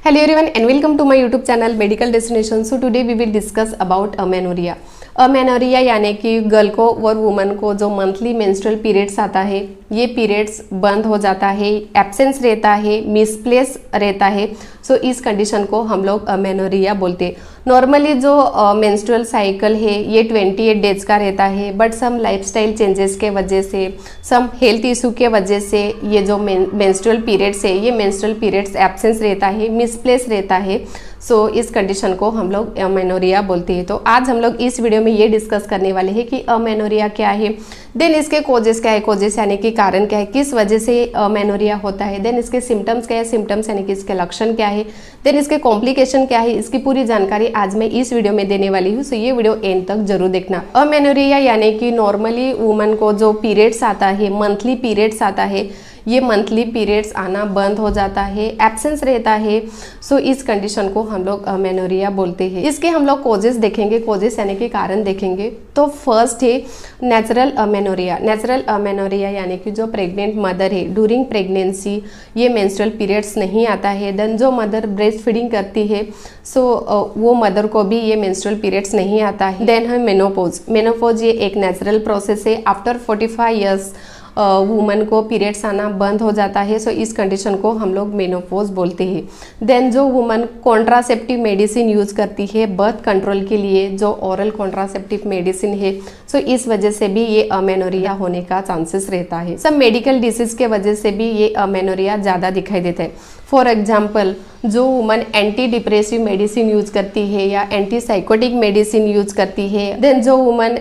Hello everyone and welcome to my YouTube channel Medical Destination. So today we will discuss about amenorrhea. Amenorrhoea यानी कि girl को और woman को जो monthly menstrual periods आता है, ये पीरियड्स बंद हो जाता है, एब्सेंस रहता है, मिसप्लेस रहता है। सो इस कंडीशन को हम लोग अमेनोरिया बोलते हैं। नॉर्मली जो मेंस्ट्रुअल साइकिल है ये 28 डेज का रहता है, बट सम लाइफस्टाइल चेंजेस के वजह से, सम हेल्थ इशू के वजह से ये जो मेंस्ट्रुअल पीरियड्स है, ये मेंस्ट्रुअल पीरियड्स एब्सेंस रहता है, मिसप्लेस रहता है। सो इस कंडीशन को हम लोग अमेनोरिया बोलते हैं। तो आज हम लोग इस वीडियो में ये डिस्कस करने वाले हैं कि अमेनोरिया क्या है, देन इसके कोजेस क्या है, कोजेस यानी कि कारण क्या है, किस वजह से अमेनोरिया होता है, देन इसके सिम्टम्स क्या है, सिम्टम्स यानी कि इसके लक्षण क्या है, देन इसके कॉम्प्लिकेशन क्या है, इसकी पूरी जानकारी आज मैं इस वीडियो में देने वाली हूँ। सो ये वीडियो एंड तक जरूर देखना। अमेनोरिया यानी कि नॉर्मली वुमन को जो पीरियड्स आता है, मंथली पीरियड्स आता है, ये मंथली पीरियड्स आना बंद हो जाता है, एब्सेंस रहता है। सो इस कंडीशन को हम लोग अमेनोरिया बोलते हैं। इसके हम लोग कोजेस देखेंगे, कोजेस यानी कि कारण देखेंगे। तो फर्स्ट है नेचुरल अमेनोरिया। नेचुरल अमेनोरिया यानी कि जो प्रेग्नेंट मदर है, ड्यूरिंग प्रेगनेंसी ये मेंस्ट्रुअल पीरियड्स नहीं आता है, देन जो मदर ब्रेस्ट फीडिंग करती है, सो वो मदर को भी ये मेंस्ट्रुअल पीरियड्स नहीं आता है। देन है मेनोपॉज। मेनोपॉज ये एक नेचुरल प्रोसेस है। आफ्टर 45 ईयर्स वुमन को पीरियड्स आना बंद हो जाता है। सो इस कंडीशन को हम लोग मेनोपॉज बोलते हैं। देन जो वुमन कॉन्ट्रासेप्टिव मेडिसिन यूज करती है बर्थ कंट्रोल के लिए, जो ओरल कॉन्ट्रासेप्टिव मेडिसिन है, सो इस वजह से भी ये अमेनोरिया होने का चांसेस रहता है। सब मेडिकल डिसीज के वजह से भी ये अमेनोरिया ज़्यादा दिखाई देता है। फॉर एग्जाम्पल जो woman anti depressive medicine use करती है या एंटी साइकोटिक मेडिसिन यूज करती है, देन जो woman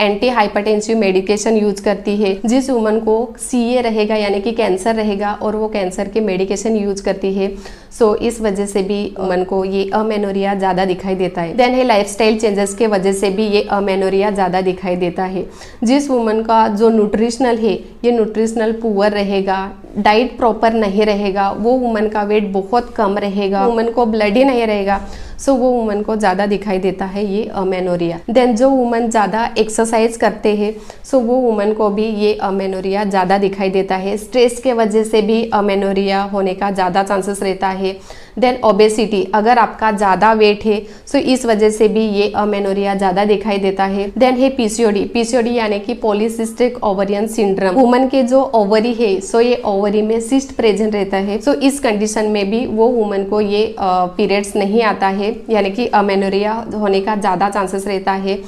anti hypertensive medication use करती है, जिस वुमन को सीए रहेगा यानी कि कैंसर रहेगा और वो कैंसर के मेडिकेशन यूज करती है, सो इस वजह से भी वुमन को ये अमेनोरिया ज़्यादा दिखाई देता है। देन है लाइफस्टाइल चेंजेस के वजह से भी ये अमेनोरिया ज़्यादा दिखाई देता है। जिस वुमन का जो न्यूट्रिशनल है, ये न्यूट्रिशनल पुअर रहेगा, डाइट प्रॉपर नहीं रहेगा, वो वुमन का वेट बहुत कम रहेगा, वुमन को ब्लड ही नहीं रहेगा, सो वो वुमन को ज़्यादा दिखाई देता है ये अमेनोरिया। देन जो वुमन ज़्यादा एक्सरसाइज करते हैं, सो वो वुमन को भी ये अमेनोरिया ज़्यादा दिखाई देता है। स्ट्रेस के वजह से भी अमेनोरिया होने का ज़्यादा चांसेस रहता है। देन ओबेसिटी, अगर आपका ज़्यादा वेट है, सो इस वजह से भी ये अमेनोरिया ज़्यादा दिखाई देता है। देन है पीसीओडी। पीसीओडी यानी कि पॉलीसिस्टिक ओवरियन सिंड्रोम। वुमन के जो ओवरी है, सो ये ओवरी में सिस्ट प्रेजेंट रहता है। सो इस कंडीशन में भी वो वुमन को ये पीरियड्स नहीं आता है, यानी कि अमेनोरिया होने का ज़्यादा चांसेस रहता है।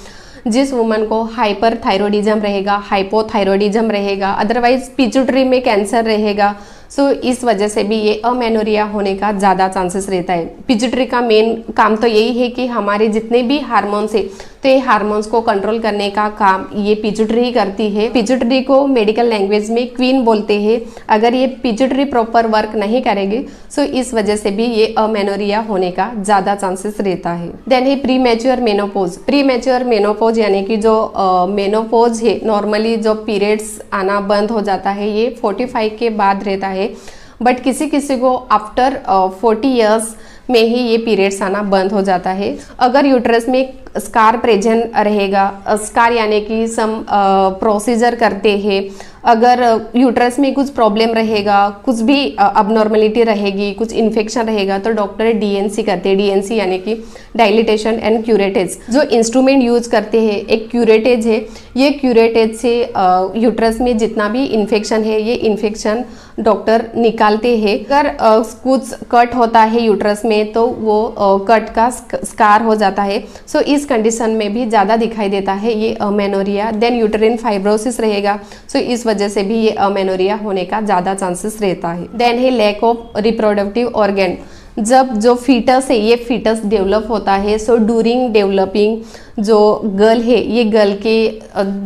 जिस वुमन को हाइपर थायरॉइडिज्म रहेगा, हाइपोथायरॉइडिज्म रहेगा, अदरवाइज पिट्यूटरी में कैंसर रहेगा, सो इस वजह से भी ये अमेनोरिया होने का ज़्यादा चांसेस रहता है। पिट्यूटरी का मेन काम तो यही है कि हमारे जितने भी हार्मोन्स है, तो ये हार्मोन्स को कंट्रोल करने का काम ये पिट्यूटरी ही करती है। पिट्यूटरी को मेडिकल लैंग्वेज में क्वीन बोलते हैं। अगर ये पिट्यूटरी प्रॉपर वर्क नहीं करेगी, सो इस वजह से भी ये अमेनोरिया होने का ज़्यादा चांसेस रहता है। देन है pre mature menopause. Pre mature menopause यानी कि जो मेनोपॉज है, नॉर्मली जो पीरियड्स आना बंद हो जाता है, ये 45 के बाद रहता है, बट किसी किसी को आफ्टर 40 ईयर्स में ही ये पीरियड्स आना बंद हो जाता है। अगर यूट्रस में स्कार प्रेजेंट रहेगा, स्कार यानी कि सम प्रोसीजर करते हैं, अगर यूट्रस में कुछ प्रॉब्लम रहेगा, कुछ भी अबनॉर्मलिटी रहेगी, कुछ इन्फेक्शन रहेगा, तो डॉक्टर डीएनसी करते हैं। डीएनसी यानी कि डायलिटेशन एंड क्यूरेटेज। जो इंस्ट्रूमेंट यूज करते हैं, एक क्यूरेटेज है, ये क्यूरेटेज से यूट्रस में जितना भी इन्फेक्शन है, ये इन्फेक्शन डॉक्टर निकालते हैं। अगर कुछ कट होता है यूट्रस में, तो वो कट का स्कार हो जाता है। सो इस कंडीशन में भी ज़्यादा दिखाई देता है ये अमेनोरिया। देन यूटेरिन फाइब्रोसिस रहेगा, सो इस वजह से भी ये अमेनोरिया होने का ज़्यादा चांसेस रहता है। देन है लैक ऑफ रिप्रोडक्टिव ऑर्गन। जब जो फीटस है, ये फीटस डेवलप होता है, सो ड्यूरिंग डेवलपिंग जो गर्ल है, ये गर्ल के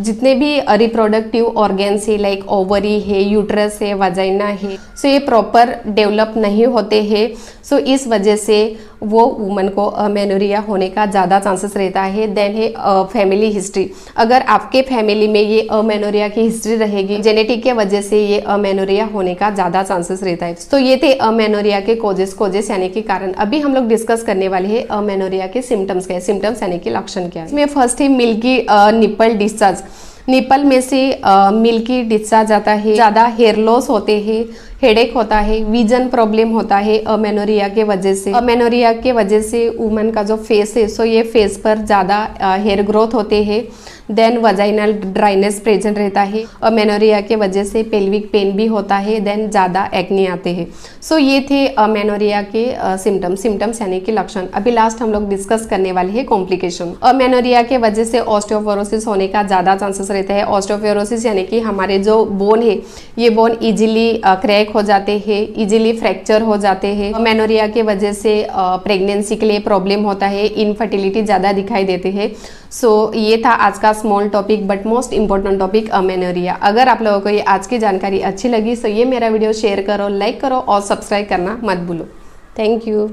जितने भी रिप्रोडक्टिव ऑर्गन्स है, लाइक ओवरी है, यूट्रस है, वजाइना है, सो ये प्रॉपर डेवलप नहीं होते हैं। सो इस वजह से वो वुमन को अमेनोरिया होने का ज़्यादा चांसेस रहता है। देन है फैमिली हिस्ट्री। अगर आपके फैमिली में ये अमेनोरिया की हिस्ट्री रहेगी, जेनेटिक के वजह से ये अमेनोरिया होने का ज़्यादा चांसेस रहता है। तो ये थे अमेनोरिया के कोजेस यानी कि कारण। अभी हम लोग डिस्कस करने वाले हैं अमेनोरिया के सिम्टम्स क्या है, सिम्टम्स यानी कि लक्षण क्या है। इसमें फर्स्ट है मिल्की निपल डिस्चार्ज। निपल में से मिल्की डिस्चार्ज आता है, ज़्यादा हेयर लॉस होते हैं, हेडेक होता है, विजन प्रॉब्लम होता है अमेनोरिया के वजह से। अमेनोरिया के वजह से वुमन का जो फेस है सो ये फेस पर ज़्यादा हेयर ग्रोथ होते हैं, देन वजाइनल ड्राइनेस प्रेजेंट रहता है। अमेनोरिया के वजह से पेल्विक पेन भी होता है, देन ज़्यादा एक्ने आते हैं। सो ये थे अमेनोरिया के सिम्टम्स यानी कि लक्षण। अभी लास्ट हम लोग डिस्कस करने वाले हैं कॉम्प्लिकेशन। अमेनोरिया के वजह से ऑस्टियोपोरोसिस होने का ज़्यादा चांसेस रहता है। ऑस्टियोपोरोसिस यानी कि हमारे जो बोन है ये बोन इजीली क्रैक हो जाते हैं, इजीली फ्रैक्चर हो जाते हैं। अमेनोरिया के वजह से प्रेगनेंसी के लिए प्रॉब्लम होता है, इनफर्टिलिटी ज़्यादा दिखाई देते हैं। सो ये था आज का small topic but most important topic amenorrhoea. अगर आप लोगों को ये आज की जानकारी अच्छी लगी तो ये मेरा वीडियो शेयर करो, लाइक करो और सब्सक्राइब करना मत भूलो। Thank you.